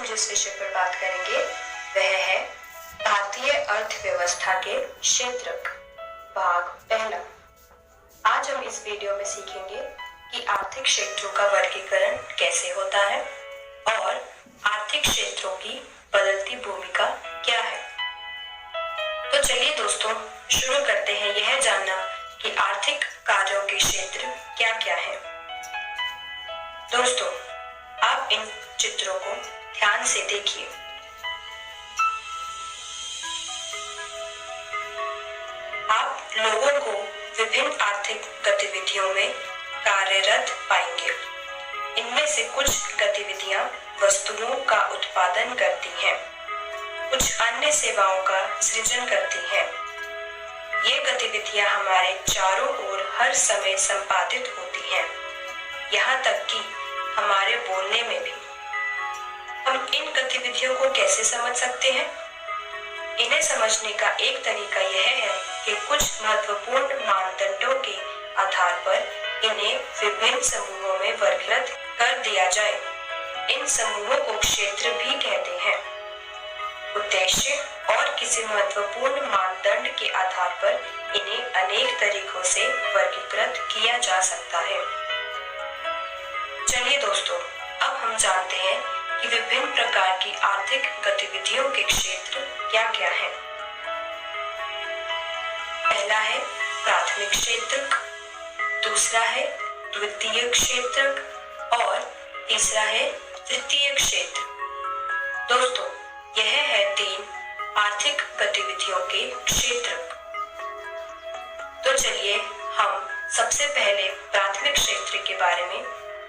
जिस विषय पर बात करेंगे वह है भारतीय अर्थव्यवस्था के क्षेत्रक, भाग पहला। आज हम इस वीडियो में सीखेंगे कि आर्थिक क्षेत्रों का वर्गीकरण कैसे होता है और आर्थिक क्षेत्रों की बदलती भूमिका क्या है। तो चलिए दोस्तों शुरू करते हैं यह जानना कि आर्थिक कार्यों के क्षेत्र क्या क्या है। दोस्तों आप इन चित्रों को ध्यान से देखिए। आप लोगों को विभिन्न आर्थिक गतिविधियों में कार्यरत पाएंगे। इनमें से कुछ गतिविधियां वस्तुओं का उत्पादन करती हैं, कुछ अन्य सेवाओं का सृजन करती हैं। ये गतिविधियां हमारे चारों ओर हर समय संपादित होती हैं, यहाँ तक कि हमारे बोलने में भी। हम इन गतिविधियों को कैसे समझ सकते हैं? इन्हें समझने का एक तरीका यह है कि कुछ महत्वपूर्ण मानदंडों के आधार पर इन्हें विभिन्न समूहों में वर्गीकृत कर दिया जाए। इन समूहों को क्षेत्र भी कहते हैं। उद्देश्य और किसी महत्वपूर्ण मानदंड के आधार पर इन्हें अनेक तरीकों से वर्गीकृत किया जा सकता है। चलिए दोस्तों अब हम जानते हैं कि विभिन्न प्रकार की आर्थिक गतिविधियों के क्षेत्र क्या क्या हैं। पहला है प्राथमिक क्षेत्रक, दूसरा है द्वितीयक क्षेत्रक और तीसरा है तृतीयक क्षेत्र। दोस्तों यह है 3 आर्थिक गतिविधियों के क्षेत्रक। तो चलिए हम सबसे पहले प्राथमिक क्षेत्र के बारे में।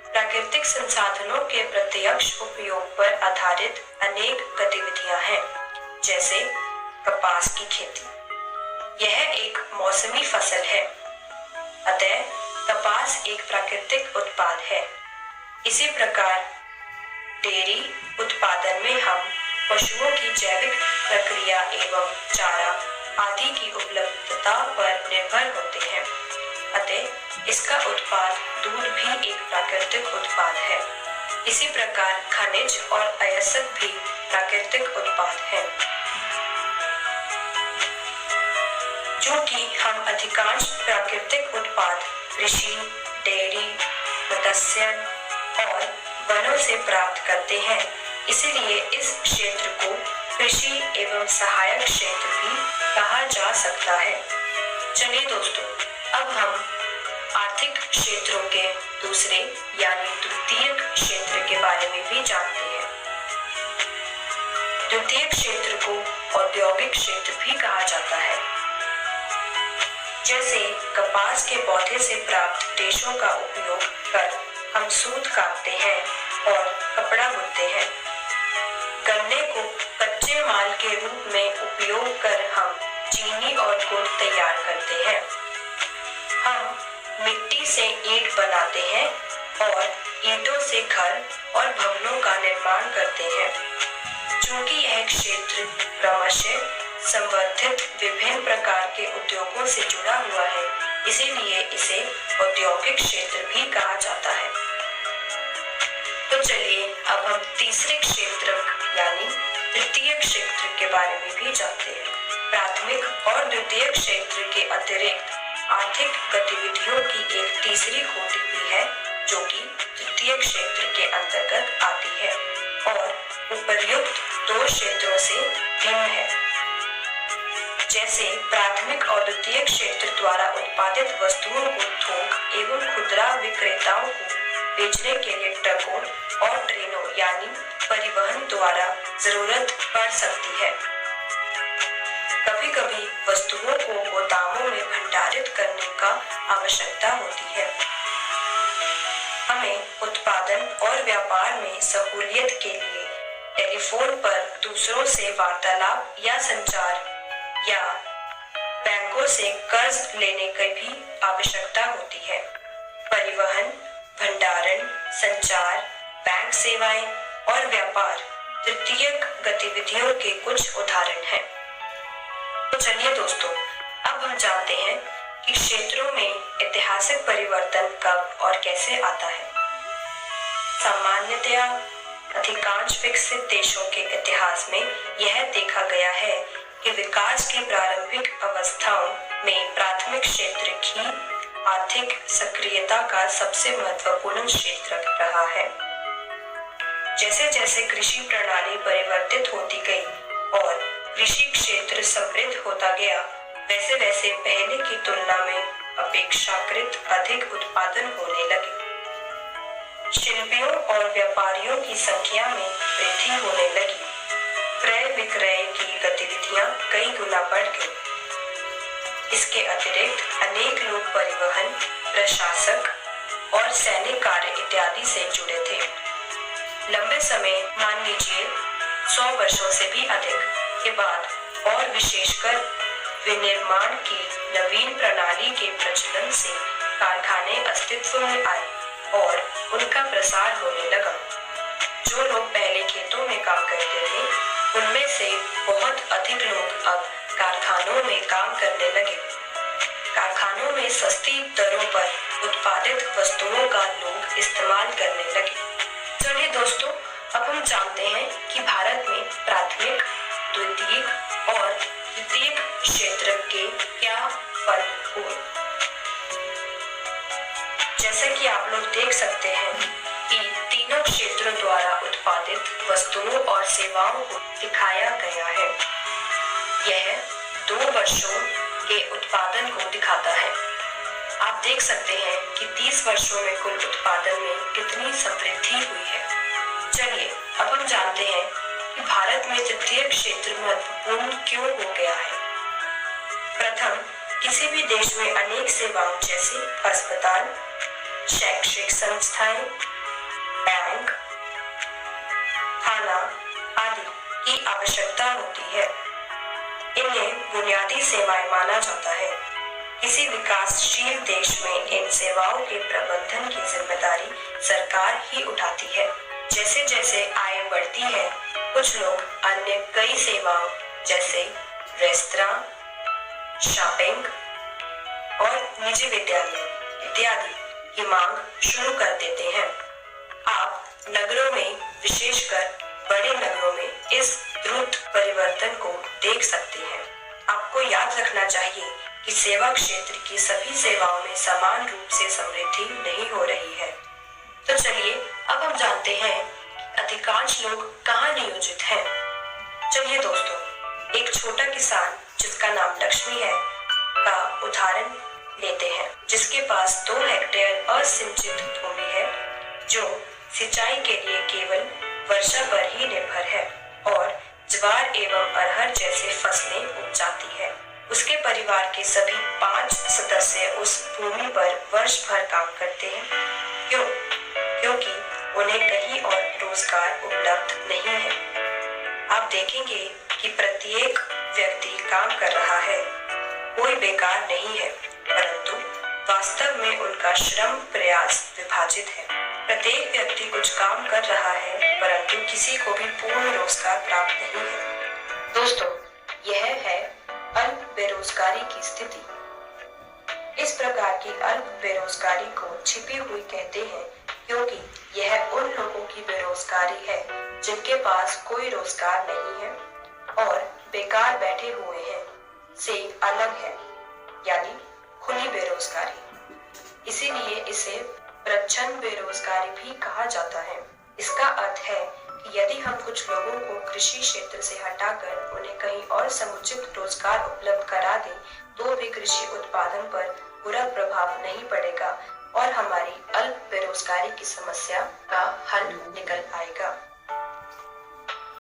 प्राकृतिक संसाधनों के प्रत्यक्ष उपयोग पर आधारित अनेक गतिविधियां हैं, जैसे कपास की खेती। यह एक मौसमी फसल है, अतः कपास एक प्राकृतिक उत्पाद है। इसी प्रकार डेयरी उत्पादन में हम पशुओं की जैविक प्रक्रिया एवं चारा आदि की उपलब्धता पर निर्भर होते हैं, अतः इसका उत्पाद दूध भी एक प्राकृतिक उत्पाद है। इसी प्रकार खनिज और अयस्क भी प्राकृतिक उत्पाद हैं। चूंकि हम अधिकांश प्राकृतिक उत्पाद कृषि, डेयरी, मत्स्य और वनों से प्राप्त करते हैं, इसीलिए इस क्षेत्र को कृषि एवं सहायक क्षेत्र भी कहा जा सकता है। चलिए दोस्तों अब हम आर्थिक क्षेत्रों के दूसरे यानी द्वितीयक क्षेत्र के बारे में भी जानते हैं। द्वितीयक क्षेत्र को औद्योगिक क्षेत्र भी कहा जाता है। जैसे कपास के पौधे से प्राप्त रेशों का उपयोग कर हम सूत काटते हैं और कपड़ा बुनते हैं। गन्ने को कच्चे माल के रूप में उपयोग कर हम चीनी और गुड़ तैयार करते हैं। हम मिट्टी से ईंट बनाते हैं और ईंटों से घर और भवनों का निर्माण करते हैं। चूंकि यह क्षेत्र क्रमशः संवर्धित विभिन्न प्रकार के उद्योगों से जुड़ा हुआ है, इसीलिए इसे औद्योगिक क्षेत्र भी कहा जाता है। तो चलिए अब हम तीसरे क्षेत्र यानी तृतीयक क्षेत्र के बारे में भी जानते हैं। प्राथमिक और द्वितीयक क्षेत्र के अतिरिक्त आर्थिक गतिविधियों की एक तीसरी कोटि भी है, जो कि तृतीयक क्षेत्र के अंतर्गत आती है और उपर्युक्त 2 क्षेत्रों से भिन्न है। जैसे प्राथमिक और द्वितीयक क्षेत्र द्वारा उत्पादित वस्तुओं को थोक एवं खुदरा विक्रेताओं को बेचने के लिए ट्रकों और ट्रेनों यानी परिवहन द्वारा जरूरत पड़ सकती है। कभी कभी वस्तुओं को गोदामों में भंडारित करने का आवश्यकता होती है। हमें उत्पादन और व्यापार में सहूलियत के लिए टेलीफोन पर दूसरों से वार्तालाप या संचार या बैंकों से कर्ज लेने की भी आवश्यकता होती है। परिवहन, भंडारण, संचार, बैंक सेवाएं और व्यापार तृतीयक गतिविधियों के कुछ उदाहरण हैं। तो चलिए दोस्तों अब हम जानते हैं कि क्षेत्रों में ऐतिहासिक परिवर्तन कब और कैसे आता है। सामान्यतया अधिकांश विकसित देशों के इतिहास में यह देखा गया है कि विकास की प्रारंभिक अवस्थाओं में प्राथमिक क्षेत्र ही आर्थिक सक्रियता का सबसे महत्वपूर्ण क्षेत्र रहा है। जैसे जैसे कृषि प्रणाली परिवर्तित होती गई और कृषि क्षेत्र समृद्ध होता गया, वैसे वैसे पहले की तुलना में अपेक्षाकृत अधिक उत्पादन होने लगे। शिल्पियों और व्यापारियों की संख्या में वृद्धि होने लगी। क्रय विक्रय की गतिविधियां कई गुना बढ़ गई। इसके अतिरिक्त अनेक लोग परिवहन, प्रशासक और सैनिक कार्य इत्यादि से जुड़े थे। लंबे समय, मान लीजिए 100 वर्षों से भी अधिक के बाद और विशेषकर विनिर्माण की नवीन प्रणाली के प्रचलन से कारखाने अस्तित्व में आए और उनका प्रसार होने लगा। जो लोग पहले खेतों में काम करते थे, उनमें से बहुत अधिक लोग अब कारखानों में काम करने लगे। कारखानों में सस्ती दरों पर उत्पादित वस्तुओं का लोग इस्तेमाल करने लगे। चलिए दोस्तों, अब हम जानते हैं कि भारत में प्राथमिक, द्वितीयक और तृतीयक क्षेत्र के क्या फर्क हुए। जैसे कि आप लोग देख सकते हैं कि तीनों क्षेत्रों द्वारा उत्पादित वस्तुओं और सेवाओं को दिखाया गया है। यह 2 वर्षों के उत्पादन को दिखाता है। आप देख सकते हैं कि 30 वर्षों में कुल उत्पादन में कितनी समृद्धि हुई है। चलिए अब हम जानते हैं कि भारत में तृतीय क्षेत्र महत्वपूर्ण क्यों हो गया है। प्रथम, किसी भी देश में अनेक सेवाओं जैसे अस्पताल, शैक्षिक संस्थाएं, बैंक, थाना आदि की आवश्यकता होती है। इन्हें बुनियादी सेवाएं माना जाता है। किसी विकासशील देश में इन सेवाओं के प्रबंधन की जिम्मेदारी सरकार ही उठाती है। जैसे जैसे आय बढ़ती है, कुछ लोग अन्य कई सेवाओं जैसे रेस्तरां, शॉपिंग और निजी विद्यालय इत्यादि की मांग शुरू कर देते हैं। आप नगरों में, विशेषकर बड़े नगरों में इस द्रुत परिवर्तन को देख सकते हैं। आपको याद रखना चाहिए कि सेवा क्षेत्र की सभी सेवाओं में समान रूप से समृद्धि नहीं हो रही है। तो चलिए अब हम जानते हैं कि अधिकांश लोग कहाँ नियोजित हैं। चलिए दोस्तों, एक छोटा किसान जिसका नाम लक्ष्मी है का उदाहरण लेते हैं, जिसके पास 2 हेक्टेयर असिंचित भूमि है, जो सिंचाई के लिए केवल वर्षा पर ही निर्भर है और ज्वार एवं अरहर जैसे फसलें उपजाती है। उसके परिवार के सभी 5 सदस्य उस भूमि पर वर्ष भर काम करते हैं। क्यों? क्योंकि उन्हें कहीं और रोजगार उपलब्ध नहीं है। आप देखेंगे कि प्रत्येक व्यक्ति काम कर रहा है, कोई बेकार नहीं है, परंतु वास्तव में उनका श्रम प्रयास विभाजित है। प्रत्येक व्यक्ति कुछ काम कर रहा है, परंतु किसी को भी पूर्ण रोजगार प्राप्त नहीं है। दोस्तों, यह है अल्प बेरोजगारी की स्थिति। इस प्रकार की अल्प बेरोजगारी को छिपी हुई कहते हैं, क्योंकि यह उन लोगों की बेरोजगारी है जिनके पास कोई रोजगार नहीं है और बेकार बैठे हुए हैं से अलग है, यानी खुली बेरोजगारी। इसीलिए इसे प्रच्छन्न बेरोजगारी भी कहा जाता है। इसका अर्थ है कि यदि हम कुछ लोगों को कृषि क्षेत्र से हटाकर उन्हें कहीं और समुचित रोजगार उपलब्ध करा दें, तो भी कृषि उत्पादन पर बुरा प्रभाव नहीं पड़ेगा और हमारी अल्प बेरोजगारी की समस्या का हल निकल आएगा।